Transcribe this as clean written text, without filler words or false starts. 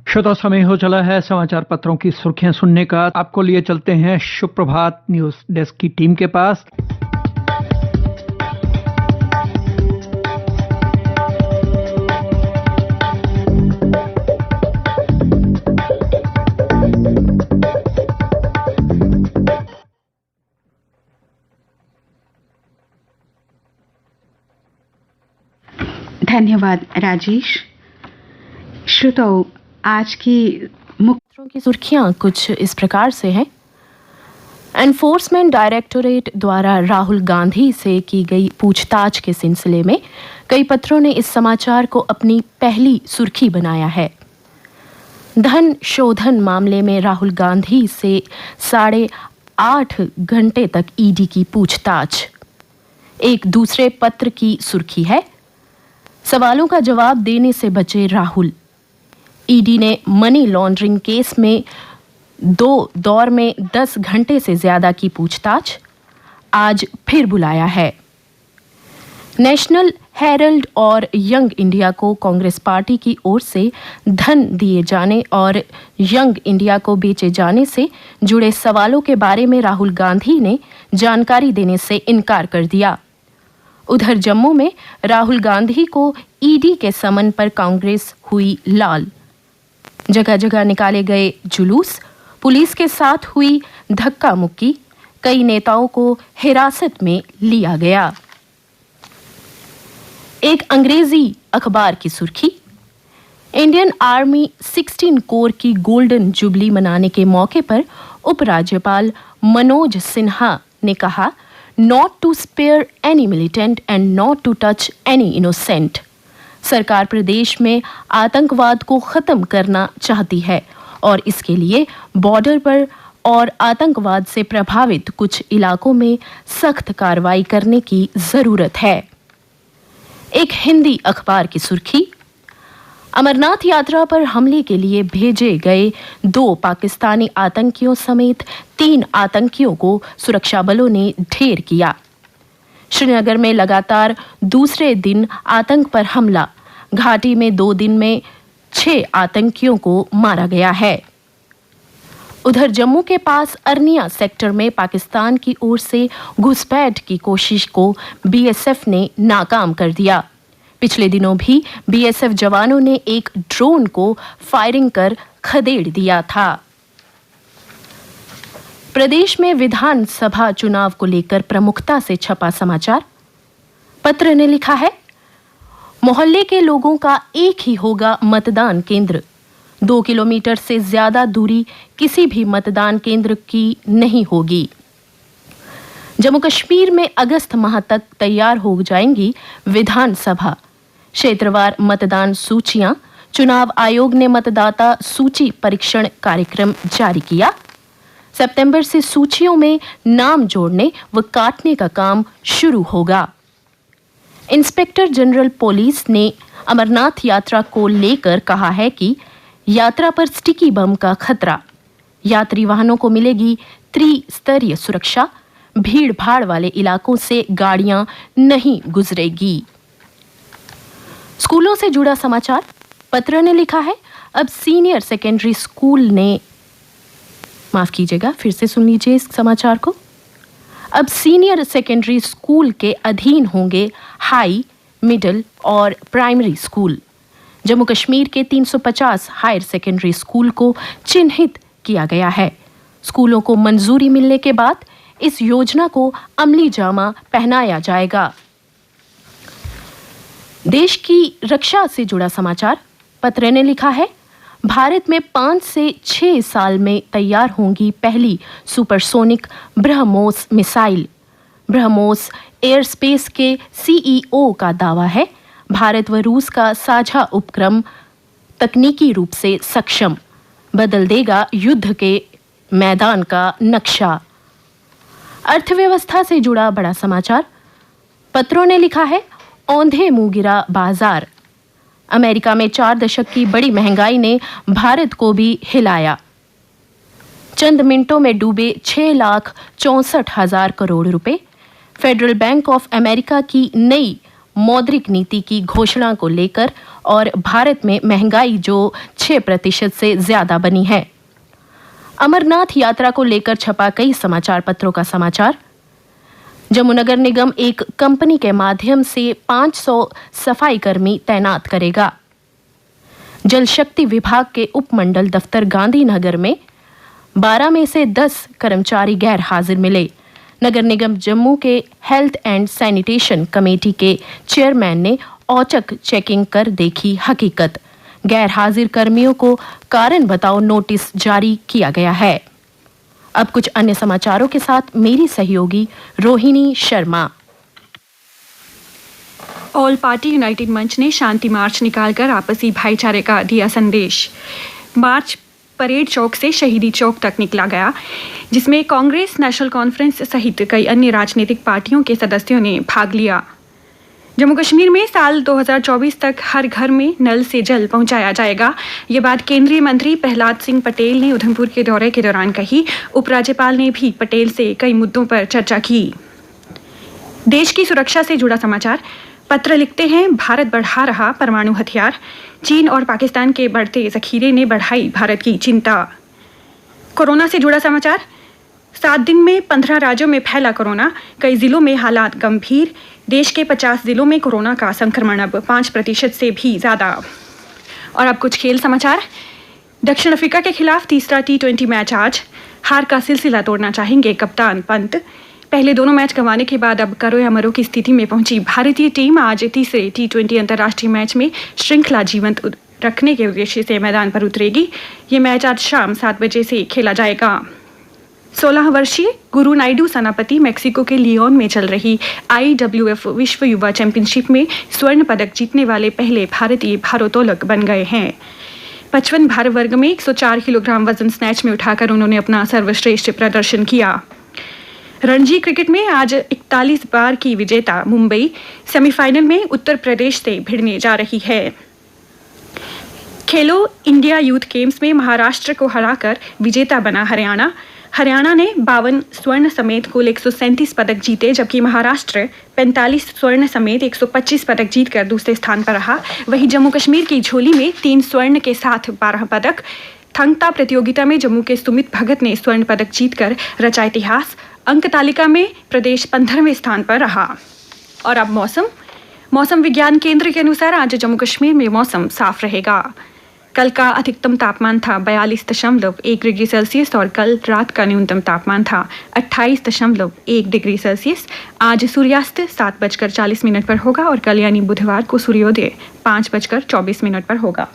श्रोता, समय हो चला है समाचार पत्रों की सुर्खियां सुनने का। आपको लिए चलते हैं सुप्रभात न्यूज डेस्क की टीम के पास। धन्यवाद राजेश। श्रोताओं, आज की मुख्य की सुर्खियां कुछ इस प्रकार से हैं। एनफोर्समेंट डायरेक्टोरेट द्वारा राहुल गांधी से की गई पूछताछ के सिलसिले में कई पत्रों ने इस समाचार को अपनी पहली सुर्खी बनाया है। धन शोधन मामले में राहुल गांधी से 8.5 घंटे तक ईडी की पूछताछ। एक दूसरे पत्र की सुर्खी है, सवालों का जवाब देने से बचे राहुल। ईडी ने मनी लॉन्ड्रिंग केस में 2 दौर में 10 घंटे से ज्यादा की पूछताछ आज फिर बुलाया है। नेशनल हेरल्ड और यंग इंडिया को कांग्रेस पार्टी की ओर से धन दिए जाने और यंग इंडिया को बेचे जाने से जुड़े सवालों के बारे में राहुल गांधी ने जानकारी देने से इनकार कर दिया। उधर जम्मू में राहुल गांधी को ईडी के समन पर कांग्रेस हुई लाल। जगह जगह निकाले गए जुलूस, पुलिस के साथ हुई धक्का मुक्की, कई नेताओं को हिरासत में लिया गया। एक अंग्रेजी अखबार की सुर्खी, इंडियन आर्मी 16 कोर की गोल्डन जुबली मनाने के मौके पर उपराज्यपाल मनोज सिन्हा ने कहा, not to spare any militant and not to touch any innocent. सरकार प्रदेश में आतंकवाद को खत्म करना चाहती है और इसके लिए बॉर्डर पर और आतंकवाद से प्रभावित कुछ इलाकों में सख्त कार्रवाई करने की जरूरत है। एक हिंदी अखबार की सुर्खी, अमरनाथ यात्रा पर हमले के लिए भेजे गए 2 पाकिस्तानी आतंकियों समेत 3 आतंकियों को सुरक्षा बलों ने ढेर किया। श्रीनगर में लगातार दूसरे दिन आतंक पर हमला, घाटी में 2 दिन में 6 आतंकियों को मारा गया है। उधर जम्मू के पास अरनिया सेक्टर में पाकिस्तान की ओर से घुसपैठ की कोशिश को बीएसएफ ने नाकाम कर दिया। पिछले दिनों भी बीएसएफ जवानों ने एक ड्रोन को फायरिंग कर खदेड़ दिया था। प्रदेश में विधानसभा चुनाव को लेकर प्रमुखता से छपा समाचार पत्र ने लिखा है, मोहल्ले के लोगों का एक ही होगा मतदान केंद्र। 2 किलोमीटर से ज्यादा दूरी किसी भी मतदान केंद्र की नहीं होगी। जम्मू कश्मीर में अगस्त माह तक तैयार हो जाएंगी विधानसभा क्षेत्रवार मतदान सूचियां। चुनाव आयोग ने मतदाता सूची परीक्षण कार्यक्रम जारी किया। सितंबर से सूचियों में नाम जोड़ने व काटने का काम शुरू होगा। इंस्पेक्टर जनरल पुलिस ने अमरनाथ यात्रा को लेकर कहा है कि यात्रा पर स्टिकी बम का खतरा, यात्री वाहनों को मिलेगी त्रिस्तरीय सुरक्षा, भीड़ भाड़ वाले इलाकों से गाड़ियां नहीं गुजरेगी। स्कूलों से जुड़ा समाचार पत्र ने लिखा है, अब सीनियर सेकेंडरी स्कूल ने, माफ कीजिएगा, फिर से सुन लीजिए इस समाचार को। अब सीनियर सेकेंडरी स्कूल के अधीन होंगे हाई, मिडिल और प्राइमरी स्कूल। जम्मू कश्मीर के 350 हायर सेकेंडरी स्कूल को चिन्हित किया गया है। स्कूलों को मंजूरी मिलने के बाद इस योजना को अमली जामा पहनाया जाएगा। देश की रक्षा से जुड़ा समाचार पत्र ने लिखा है, भारत में 5 से 6 साल में तैयार होंगी पहली supersonic BrahMos missile. BrahMos aerospace के सीईओ का दावा है, भारत व रूस का साझा उपक्रम तकनीकी रूप से सक्षम, बदल देगा युद्ध के मैदान का नक्शा। अर्थव्यवस्था से जुड़ा बड़ा समाचार पत्रों ने लिखा है, औंधे मुंह गिरा बाजार। अमेरिका में 4 दशक की बड़ी महंगाई ने भारत को भी हिलाया। चंद मिनटों में डूबे 6,64,000 करोड़ रुपए। फेडरल बैंक ऑफ अमेरिका की नई मौद्रिक नीति की घोषणा को लेकर और भारत में महंगाई जो 6% से ज्यादा बनी है। अमरनाथ यात्रा को लेकर छपा कई समाचार पत्रों का समाचार। जम्मूनगर निगम एक कंपनी के माध्यम से 500 सफाई कर्मी तैनात करेगा। जल शक्ति विभाग के उपमंडल दफ्तर गांधीनगर में 12 में से 10 कर्मचारी गैर हाजिर मिले। नगर निगम जम्मू के हेल्थ एंड सैनिटेशन कमेटी के चेयरमैन ने औचक चेकिंग कर देखी हकीकत। गैर हाजिर कर्मियों को कारण बताओ नोटिस जारी किया गया है। अब कुछ अन्य समाचारों के साथ मेरी सहयोगी Rohini Sharma. All party United मंच ने शांति मार्च निकालकर आपसी भाईचारे का दिया संदेश। मार्च परेड चौक से शहीदी चौक तक निकला गया, जिसमें कांग्रेस, नेशनल कॉन्फ्रेंस सहित कई अन्य राजनीतिक पार्टियों के सदस्यों ने भाग लिया। जम्मू कश्मीर में साल 2024 तक हर घर में नल से जल पहुंचाया जाएगा। ये बात केंद्रीय मंत्री प्रहलाद सिंह पटेल ने उधमपुर के दौरे के दौरान कही। उपराज्यपाल ने भी पटेल से कई मुद्दों पर चर्चा की। देश की सुरक्षा से जुड़ा समाचार पत्र लिखते हैं, भारत बढ़ा रहा परमाणु हथियार। चीन और पाकिस्तान के बढ़ते जखीरे ने बढ़ाई भारत की चिंता। कोरोना से जुड़ा समाचार, 7 दिन में 15 राज्यों में फैला कोरोना, कई जिलों में हालात गंभीर। देश के 50 जिलों में कोरोना का संक्रमण अब 5% से भी ज्यादा। और अब कुछ खेल समाचार। दक्षिण अफ्रीका के खिलाफ तीसरा T20 मैच आज। हार का सिलसिला तोड़ना चाहेंगे कप्तान पंत। पहले दोनों मैच गंवाने के बाद अब करो या मरो की स्थिति में पहुंची भारतीय टीम आज तीसरे T20 अंतर्राष्ट्रीय मैच में श्रृंखला जीवंत रखने के उद्देश्य से मैदान पर उतरेगी। ये मैच आज शाम 7 बजे से खेला जाएगा। 16 वर्षीय गुरु नायडू सेनापति मेक्सिको के लियोन में चल रही IWF विश्व युवा चैंपियनशिप में स्वर्ण पदक जीतने वाले पहले भारतीय भारोत्तोलक बन गए हैं। 55 भार वर्ग में 104 किलोग्राम वजन स्नैच में उठाकर उन्होंने अपना सर्वश्रेष्ठ प्रदर्शन किया। रणजी क्रिकेट में आज 41 बार की विजेता मुंबई सेमीफाइनल में उत्तर प्रदेश से भिड़ने जा रही है। खेलो इंडिया यूथ गेम्स में महाराष्ट्र को हराकर विजेता बना हरियाणा। हरियाणा ने 52 स्वर्ण समेत कुल 137 पदक जीते, जबकि महाराष्ट्र 45 स्वर्ण समेत 125 पदक जीतकर दूसरे स्थान पर रहा। वहीं जम्मू कश्मीर की झोली में 3 स्वर्ण के साथ 12 पदक। थंगता प्रतियोगिता में जम्मू के सुमित भगत ने स्वर्ण पदक जीतकर रचा इतिहास। अंक तालिका में प्रदेश 15वें स्थान पर रहा। और अब मौसम विज्ञान केंद्र के अनुसार आज जम्मू कश्मीर में मौसम साफ रहेगा। कल का अधिकतम तापमान था 42.1 डिग्री सेल्सियस और कल रात का न्यूनतम तापमान था 28.1 डिग्री सेल्सियस। आज सूर्यास्त 7:40 पर होगा और कल यानी बुधवार को सूर्योदय 5:24 पर होगा।